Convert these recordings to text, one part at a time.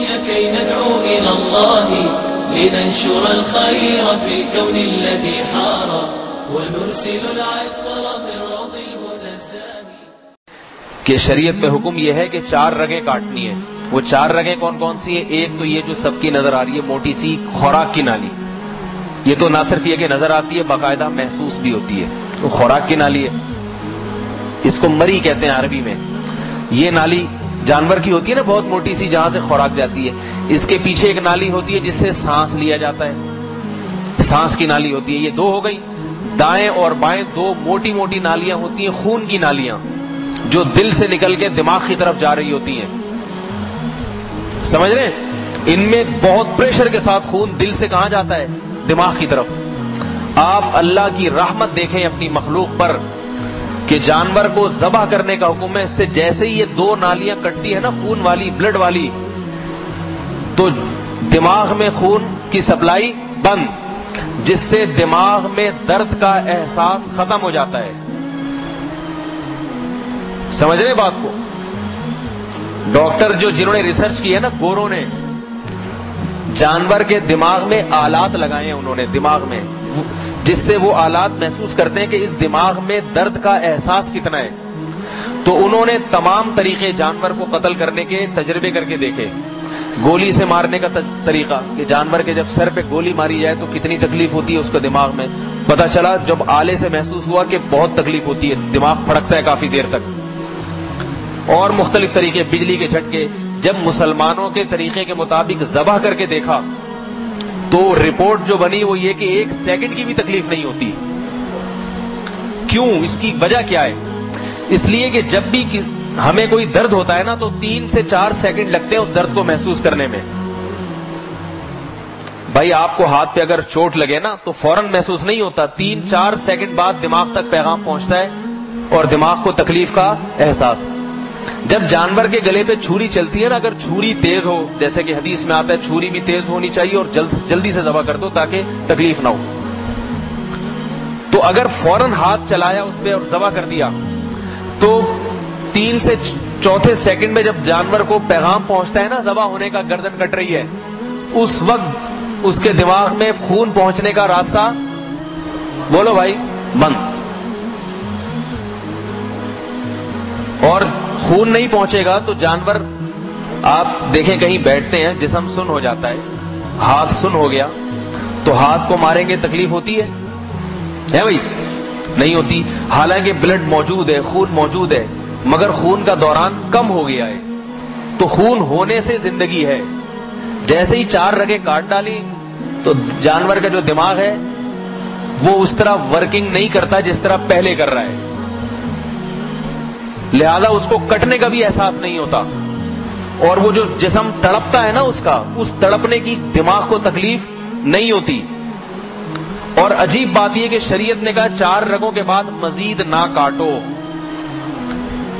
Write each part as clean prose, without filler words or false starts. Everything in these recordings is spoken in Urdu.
الدنيا كي ندعو إلى الله لننشر الخير في الكون الذي حار ونرسل العطر من روض الهدى الزاهي. کہ شریعت میں حکم یہ ہے کہ 4 رگیں کاٹنی ہیں. وہ 4 رگیں کون کون سی ہیں؟ ایک تو یہ جو سب کی نظر آ رہی ہے موٹی سی خوراک کی نالی. یہ تو نہ صرف یہ کہ نظر آتی ہے باقاعدہ محسوس بھی ہوتی ہے. وہ خوراک کی نالی ہے, اس کو مری کہتے ہیں عربی میں. یہ نالی جانور کی ہوتی ہے نا, بہت موٹی سی, جہاں سے خوراک جاتی ہے. اس کے پیچھے ایک نالی ہوتی ہے جس سے سانس لیا جاتا ہے, سانس کی نالی ہوتی ہے. یہ 2 ہو گئی. دائیں اور بائیں 2 موٹی موٹی نالیاں ہوتی ہیں, خون کی نالیاں, جو دل سے نکل کے دماغ کی طرف جا رہی ہوتی ہیں. سمجھ رہے ہیں؟ ان میں بہت پریشر کے ساتھ خون دل سے کہاں جاتا ہے؟ دماغ کی طرف. آپ اللہ کی رحمت دیکھیں اپنی مخلوق پر کہ جانور کو ذبح کرنے کا حکم ہے. اس سے جیسے ہی یہ 2 نالیاں کٹتی ہے نا, خون والی, بلڈ والی, تو دماغ میں خون کی سپلائی بند, جس سے دماغ میں درد کا احساس ختم ہو جاتا ہے. سمجھ رہے بات کو؟ ڈاکٹر جنہوں نے ریسرچ کی ہے نا, گوروں نے, جانور کے دماغ میں آلات لگائے ہیں انہوں نے دماغ میں, جس سے وہ آلات محسوس کرتے ہیں کہ اس دماغ میں درد کا احساس کتنا ہے. تو انہوں نے تمام طریقے جانور کو قتل کرنے کے تجربے کر کے دیکھے. گولی سے مارنے کا طریقہ, کہ جانور کے جب سر پہ گولی ماری جائے تو کتنی تکلیف ہوتی ہے اس کو دماغ میں. پتا چلا جب آلے سے محسوس ہوا کہ بہت تکلیف ہوتی ہے, دماغ پھڑکتا ہے کافی دیر تک. اور مختلف طریقے, بجلی کے جھٹکے. جب مسلمانوں کے طریقے کے مطابق ذبح کر کے دیکھا تو رپورٹ جو بنی وہ یہ کہ 1 سیکنڈ کی بھی تکلیف نہیں ہوتی. کیوں؟ اس کی وجہ کیا ہے؟ اس لیے کہ جب بھی ہمیں کوئی درد ہوتا ہے نا تو 3 سے 4 سیکنڈ لگتے ہیں اس درد کو محسوس کرنے میں. بھائی آپ کو ہاتھ پہ اگر چوٹ لگے نا تو فوراً محسوس نہیں ہوتا, 3-4 سیکنڈ بعد دماغ تک پیغام پہنچتا ہے اور دماغ کو تکلیف کا احساس. جب جانور کے گلے پہ چھری چلتی ہے نا, اگر چھری تیز ہو, جیسے کہ حدیث میں آتا ہے چھری بھی تیز ہونی چاہیے اور جلدی سے ذبح کر دو تاکہ تکلیف نہ ہو, تو اگر فوراً ہاتھ چلایا اس پہ اور ذبح کر دیا تو 3 سے 4 سیکنڈ میں جب جانور کو پیغام پہنچتا ہے نا ذبح ہونے کا, گردن کٹ رہی ہے, اس وقت اس کے دماغ میں خون پہنچنے کا راستہ, بولو بھائی, بند. اور خون نہیں پہنچے گا تو جانور, آپ دیکھیں کہیں بیٹھتے ہیں جسم سن ہو جاتا ہے, ہاتھ سن ہو گیا تو ہاتھ کو ماریں گے تکلیف ہوتی ہے بھائی؟ نہیں ہوتی. حالانکہ بلڈ موجود ہے, خون موجود ہے, مگر خون کا دوران کم ہو گیا ہے. تو خون ہونے سے زندگی ہے. جیسے ہی 4 رگیں کاٹ ڈالی تو جانور کا جو دماغ ہے وہ اس طرح ورکنگ نہیں کرتا جس طرح پہلے کر رہا ہے, لہذا اس کو کٹنے کا بھی احساس نہیں ہوتا. اور وہ جو جسم تڑپتا ہے نا اس تڑپنے کی دماغ کو تکلیف نہیں ہوتی. اور عجیب بات یہ کہ شریعت نے کہا 4 رگوں کے بعد مزید نہ کاٹو.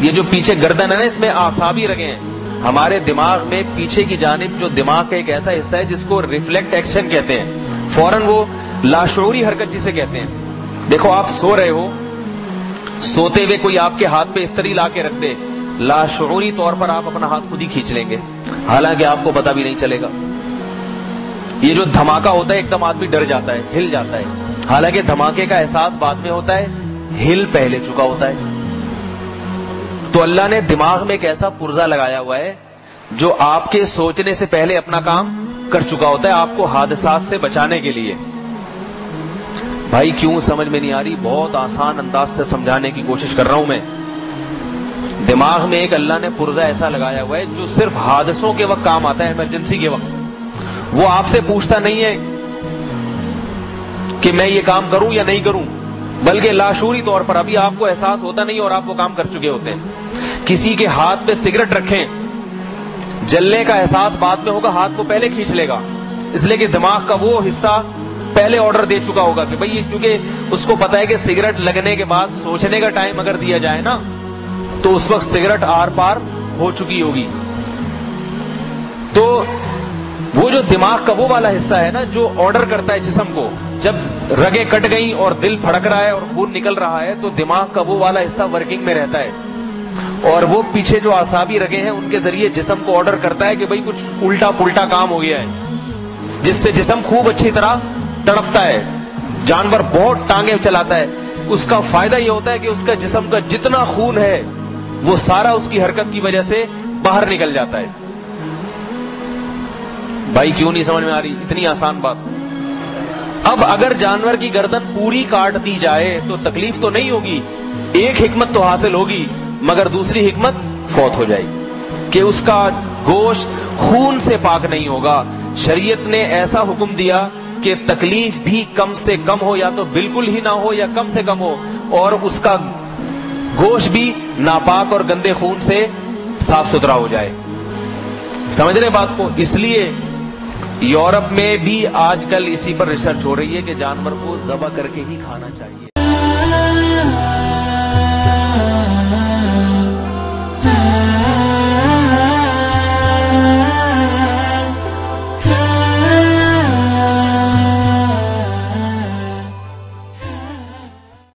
یہ جو پیچھے گردن ہے نا, اس میں اعصابی رگیں ہیں. ہمارے دماغ میں پیچھے کی جانب جو دماغ کا ایک ایسا حصہ ہے جس کو ریفلیکٹ ایکشن کہتے ہیں, فوراً وہ لاشعوری حرکت جسے کہتے ہیں. دیکھو آپ سو رہے ہو, سوتے ہوئے کوئی آپ کے ہاتھ پہ استری لا کے رکھ دے, لاشعوری طور پر آپ اپنا ہاتھ خود ہی کھینچ لیں گے, حالانکہ آپ کو پتا بھی نہیں چلے گا. یہ جو دھماکہ ہوتا ہے ایک دم آدمی ڈر جاتا ہے, ہل جاتا ہے, حالانکہ دھماکے کا احساس بعد میں ہوتا ہے, ہل پہلے چکا ہوتا ہے. تو اللہ نے دماغ میں ایک ایسا پرزہ لگایا ہوا ہے جو آپ کے سوچنے سے پہلے اپنا کام کر چکا ہوتا ہے, آپ کو حادثات سے بچانے کے لیے. بھائی کیوں سمجھ میں نہیں آ رہی؟ بہت آسان انداز سے سمجھانے کی کوشش کر رہا ہوں میں. دماغ میں ایک اللہ نے پرزہ ایسا لگایا ہوا ہے جو صرف حادثوں کے وقت کام آتا ہے, ایمرجنسی کے وقت. وہ آپ سے پوچھتا نہیں ہے کہ میں یہ کام کروں یا نہیں کروں, بلکہ لاشعوری طور پر ابھی آپ کو احساس ہوتا نہیں اور آپ وہ کام کر چکے ہوتے ہیں. کسی کے ہاتھ پہ سگریٹ رکھیں, جلنے کا احساس بعد میں ہوگا, ہاتھ کو پہلے کھینچ لے گا, اس لیے کہ دماغ کا وہ حصہ پہلے آرڈر دے چکا ہوگا کہ بھئی, کیونکہ اس کو پتا ہے کہ سگریٹ لگنے کے بعد سوچنے کا ٹائم اگر دیا جائے نا تو اس وقت سگریٹ آر پار ہو چکی ہوگی. تو وہ جو دماغ کا وہ والا حصہ ہے نا جو آرڈر کرتا ہے جسم کو, جب رگیں کٹ گئیں اور دل پھڑک رہا ہے اور خون نکل رہا ہے تو دماغ کا وہ والا حصہ ورکنگ میں رہتا ہے اور وہ پیچھے جو اعصابی رگیں ہیں ان کے ذریعے جسم کو آرڈر کرتا ہے کہ بھئی کچھ الٹا پلٹا کام ہو گیا ہے، جس سے جسم خوب اچھی طرح تڑپتا ہے. جانور بہت ٹانگیں چلاتا ہے، اس کا فائدہ یہ ہوتا ہے کہ اس کا جسم کا جتنا خون ہے وہ سارا اس کی حرکت کی وجہ سے باہر نکل جاتا ہے. بھائی کیوں نہیں سمجھ میں آ رہی؟ اتنی آسان بات. اب اگر جانور کی گردن پوری کاٹ دی جائے تو تکلیف تو نہیں ہوگی، ایک حکمت تو حاصل ہوگی، مگر دوسری حکمت فوت ہو جائے گی کہ اس کا گوشت خون سے پاک نہیں ہوگا. شریعت نے ایسا حکم دیا کہ تکلیف بھی کم سے کم ہو، یا تو بالکل ہی نہ ہو یا کم سے کم ہو، اور اس کا گوشت بھی ناپاک اور گندے خون سے صاف ستھرا ہو جائے. سمجھ رہے بات کو؟ اس لیے یورپ میں بھی آج کل اسی پر ریسرچ ہو رہی ہے کہ جانور کو ذبح کر کے ہی کھانا چاہیے.